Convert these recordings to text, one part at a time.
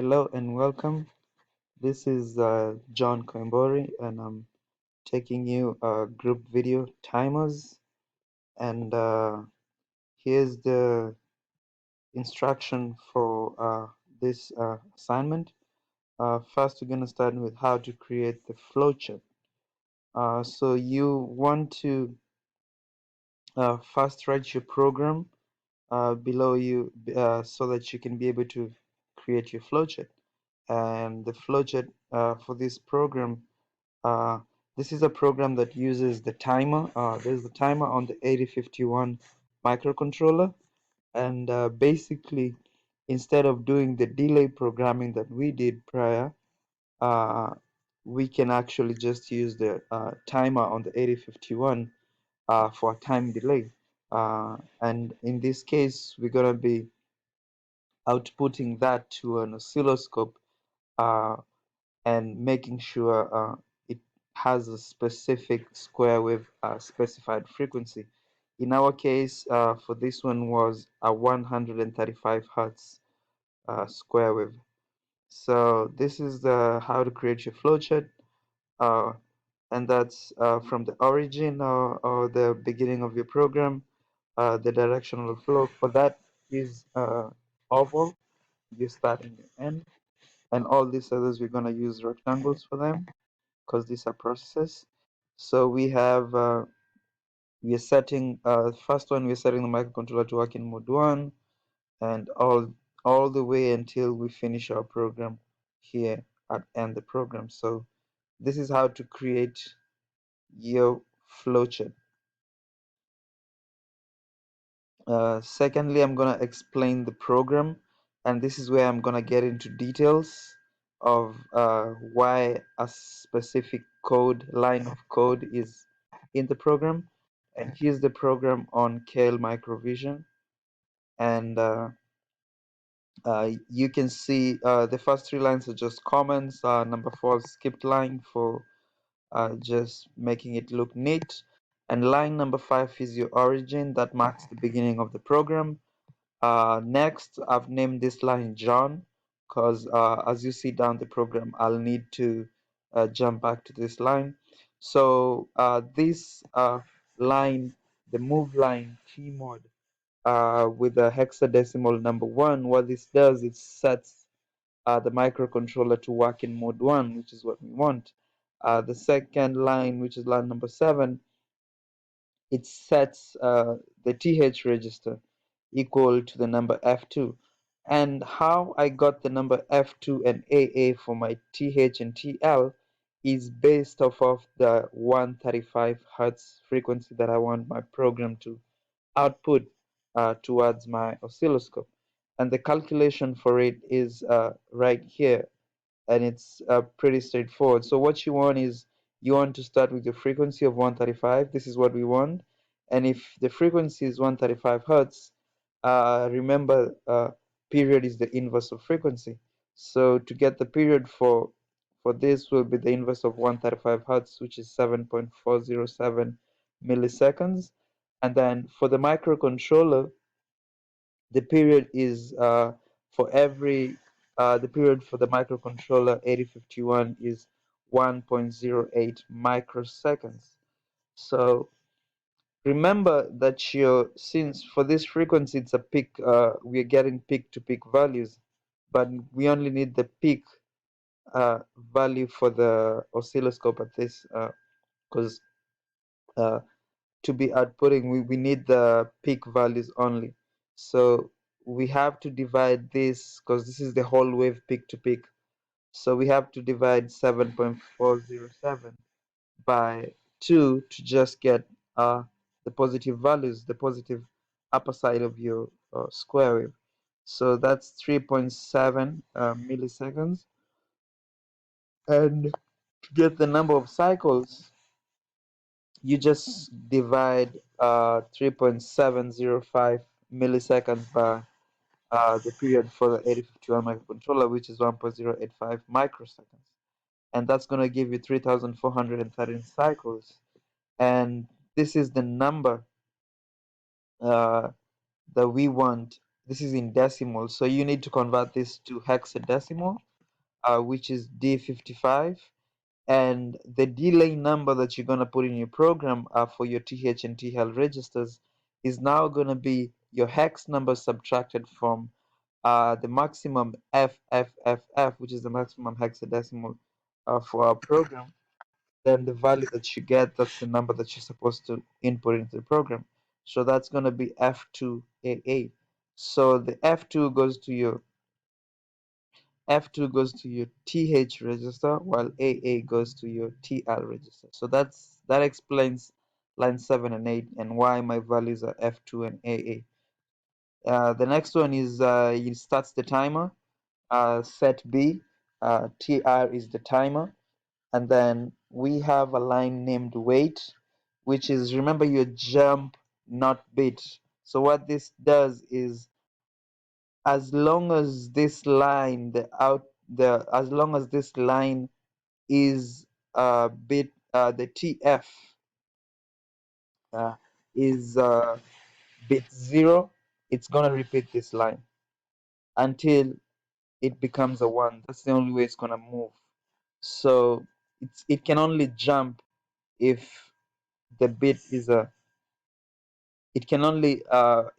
Hello and welcome. This is John Coimbori, and I'm taking you a group video timers. And here's the instruction for this assignment. First, we're going to start with how to create the flowchart. So you want to first write your program below you so that you can be able to create your flowchart. And the flowchart for this program, uh, this is a program that uses the timer. There's the timer on the 8051 microcontroller, and basically, instead of doing the delay programming that we did prior, uh, we can actually just use the timer on the 8051 for time delay. And in this case, we're going to be outputting that to an oscilloscope uh, and making sure it has a specific square wave specified frequency. In our case, for this one was a 135 hertz square wave. So this is the how to create your flowchart, uh, and that's from the origin or the beginning of your program. The directional flow for that is oval. You start and you end, and all these others we're gonna use rectangles for them because these are processes. So we are setting first one we're setting the microcontroller to work in mode 1 and all the way until we finish our program here at end the program. So this is how to create your flowchart. Secondly, I'm gonna explain the program, and this is where I'm gonna get into details of why a specific line of code is in the program. And here's the program on KL Microvision, and you can see the first three lines are just comments. Number 4 is skipped line for just making it look neat, and line number 5 is your origin that marks the beginning of the program. Next, I've named this line John because as you see down the program, I'll need to jump back to this line. So this line, the move line T mod with a hexadecimal number 1, what this does, it sets the microcontroller to work in mode 1, which is what we want. The second line, which is line number 7, it sets the TH register equal to the number F2. And how I got the number F2 and AA for my TH and TL is based off of the 135 hertz frequency that I want my program to output towards my oscilloscope. And the calculation for it is right here, and it's pretty straightforward. So what you want is you want to start with the frequency of 135. This is what we want. And if the frequency is 135 hertz, remember period is the inverse of frequency. So to get the period for this will be the inverse of 135 hertz, which is 7.407 milliseconds. And then for the microcontroller, the period is for every the period for the microcontroller 8051 is 1.08 microseconds. So remember that your since for this frequency it's a peak, we are getting peak to peak values, but we only need the peak value for the oscilloscope at this because uh, to be outputting, we need the peak values only. So we have to divide this because this is the whole wave peak to peak. So we have to divide 7.407 by 2 to just get the positive values, the positive upper side of your square wave. So that's 3.7 milliseconds. And to get the number of cycles, you just divide 3.705 milliseconds by the period for the 8051 microcontroller, which is 1.085 microseconds. And that's going to give you 3,413 cycles. And this is the number uh, that we want. this is in decimal, so you need to convert this to hexadecimal, which is D55. And the delay number that you're going to put in your program for your TH and TL registers is now going to be your hex number subtracted from the maximum FFFF, which is the maximum hexadecimal for our program. Then the value that you get, that's the number that you're supposed to input into the program. So that's going to be F2AA. So the F2 goes to your TH register, while AA goes to your TL register. So that explains line 7 and 8 and why my values are F2 and AA. The next one is it starts the timer. Set B, TR is the timer. And then we have a line named wait, which is, remember, your jump not bit. So what this does is, as long as this line as long as this line is bit the TF uh, is bit 0, it's gonna repeat this line until it becomes a 1. That's the only way it's gonna move. So it can only jump if the bit is a it can only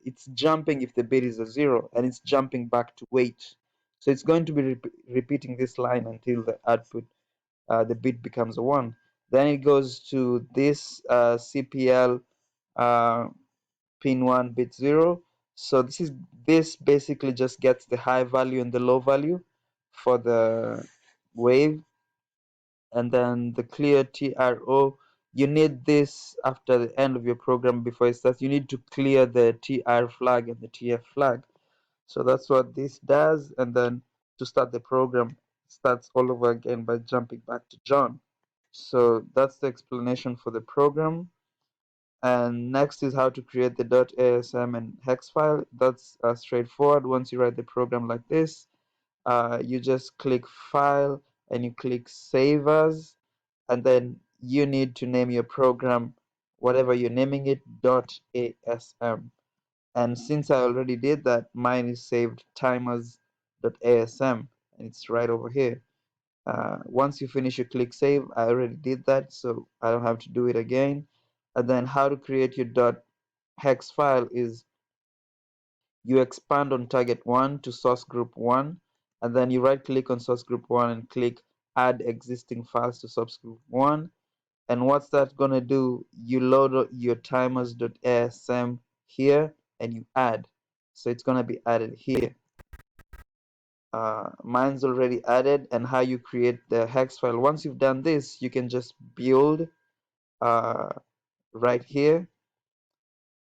it's jumping if the bit is a 0, and it's jumping back to wait. So it's going to be repeating this line until the output the bit becomes a 1. Then it goes to this CPL uh, pin 1 bit 0. So this basically just gets the high value and the low value for the wave. And then the clear TRO, you need this after the end of your program. Before it starts, you need to clear the TR flag and the TF flag. So that's what this does. And then to start the program, starts all over again by jumping back to John. So that's the explanation for the program. And next is how to create the .asm and hex file. That's straightforward. Once you write the program like this, you just click File and you click Save As, and then you need to name your program whatever you're naming it, .asm. And since I already did that, mine is saved timers.asm, and it's right over here. Once you finish, you click Save. I already did that, so I don't have to do it again. And then how to create your .hex file is, you expand on target 1 to source group 1, and then you right click on source group 1 and click add existing files to source group 1. And what's that going to do? You load your timers.asm here and you add. So it's going to be added here. Mine's already added. And how you create the hex file, once you've done this, you can just build right here.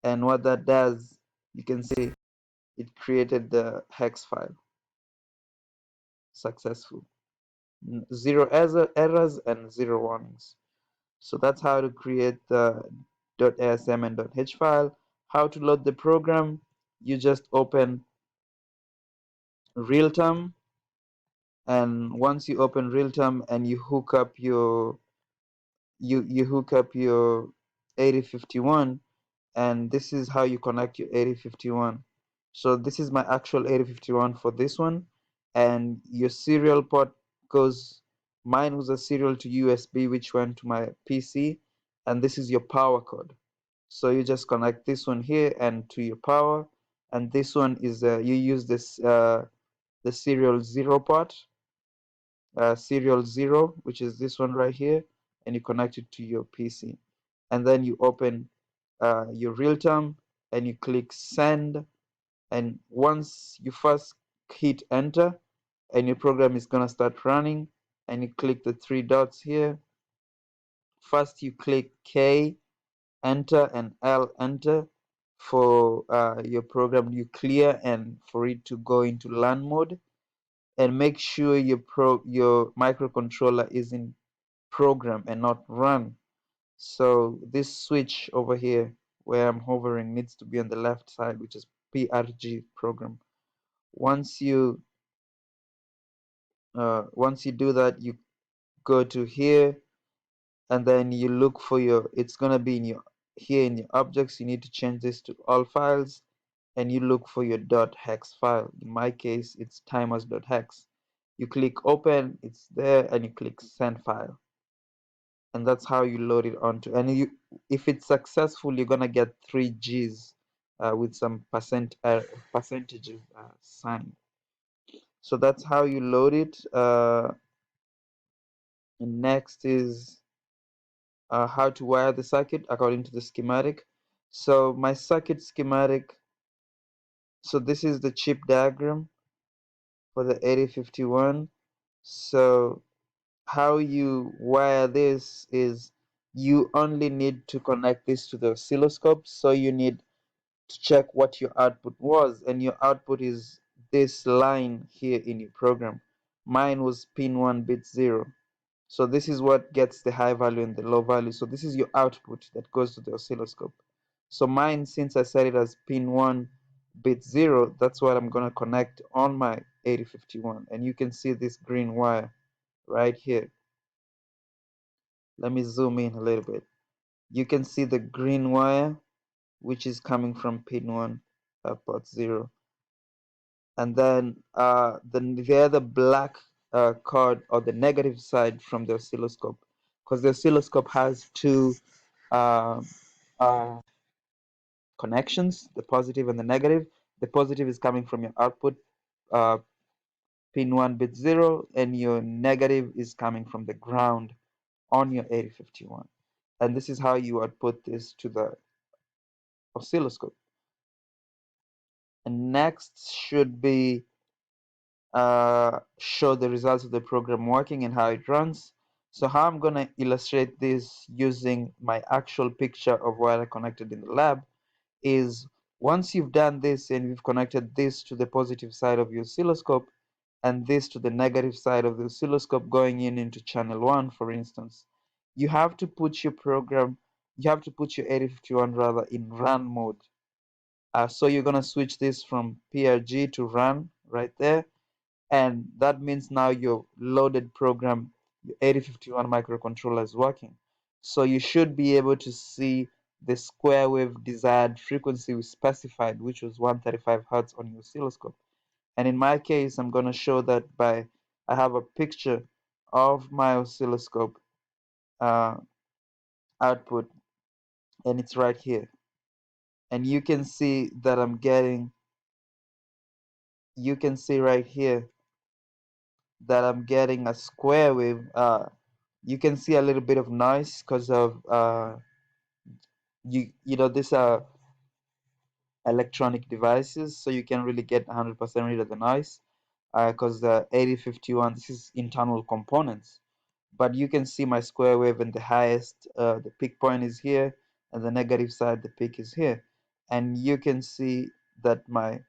And what that does, you can see it created the hex file. Successful. Zero errors and 0 warnings. So that's how to create the .asm and .h file. How to load the program, you just open realtime, and once you open realtime and you hook up your 8051, and this is how you connect your 8051. So this is my actual 8051 for this one, and your serial port goes, mine was a serial to USB which went to my PC, and this is your power code. So you just connect this one here and to your power, and this one is you use this the serial 0 port, serial 0, which is this one right here, and you connect it to your PC. And then you open your realtime and you click send, and once you first hit enter, and your program is going to start running, and you click the 3 dots here. First you click K enter and L enter for your program you clear and for it to go into LAN mode, and make sure your microcontroller is in program and not run. So this switch over here where I'm hovering needs to be on the left side, which is PRG program. Once you do that, you go to here, and then you look for your, it's gonna be in your, here in your objects. You need to change this to all files, and you look for your .hex file. In my case, it's timers.hex. You click open, it's there, and you click send file. And that's how you load it onto. And if it's successful, you're gonna get 3 Gs with some percentages sign. So that's how you load it. And next is how to wire the circuit according to the schematic. So my circuit schematic, so this is the chip diagram for the 8051. So how you wire this is you only need to connect this to the oscilloscope. So you need to check what your output was, and your output is this line here in your program. Mine was pin 1 bit 0. So this is what gets the high value and the low value. So this is your output that goes to the oscilloscope. So mine, since I set it as pin 1 bit 0, that's what I'm going to connect on my 8051. And you can see this green wire right here. Let me zoom in a little bit. You can see the green wire, which is coming from pin 1 port 0. And then the other black cord, or the negative side from the oscilloscope, because the oscilloscope has two uh, uh, connections, the positive and the negative. The positive is coming from your output uh, pin 1 bit 0, and your negative is coming from the ground on your 8051. And this is how you output this to the oscilloscope. And next should be show the results of the program working and how it runs. So how I'm going to illustrate this using my actual picture of what I connected in the lab is, once you've done this and you've connected this to the positive side of your oscilloscope and this to the negative side of the oscilloscope going in into channel 1, for instance, you have to put your program, you have to put your 8051 rather in run mode. So you're going to switch this from PRG to run right there, and that means now your loaded program, your 8051 microcontroller, is working. So you should be able to see the square wave desired frequency we specified, which was 135 hertz on your oscilloscope. And in my case, I'm going to show that by, I have a picture of my oscilloscope uh, output, and it's right here. And you can see that I'm getting, you can see right here that I'm getting a square wave. You can see a little bit of noise because of you know, these are electronic devices, so you can really get 100% rid of the noise because the 8051, this is internal components. But you can see my square wave, and the highest, the peak point is here, and the negative side, the peak is here. And you can see that my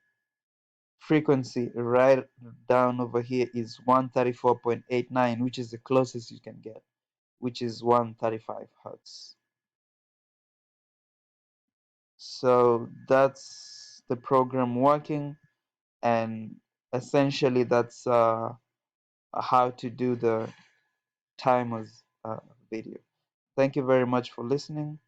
frequency right down over here is 134.89, which is the closest you can get, which is 135 hertz. So that's the program working, and essentially that's how to do the timers video. Thank you very much for listening.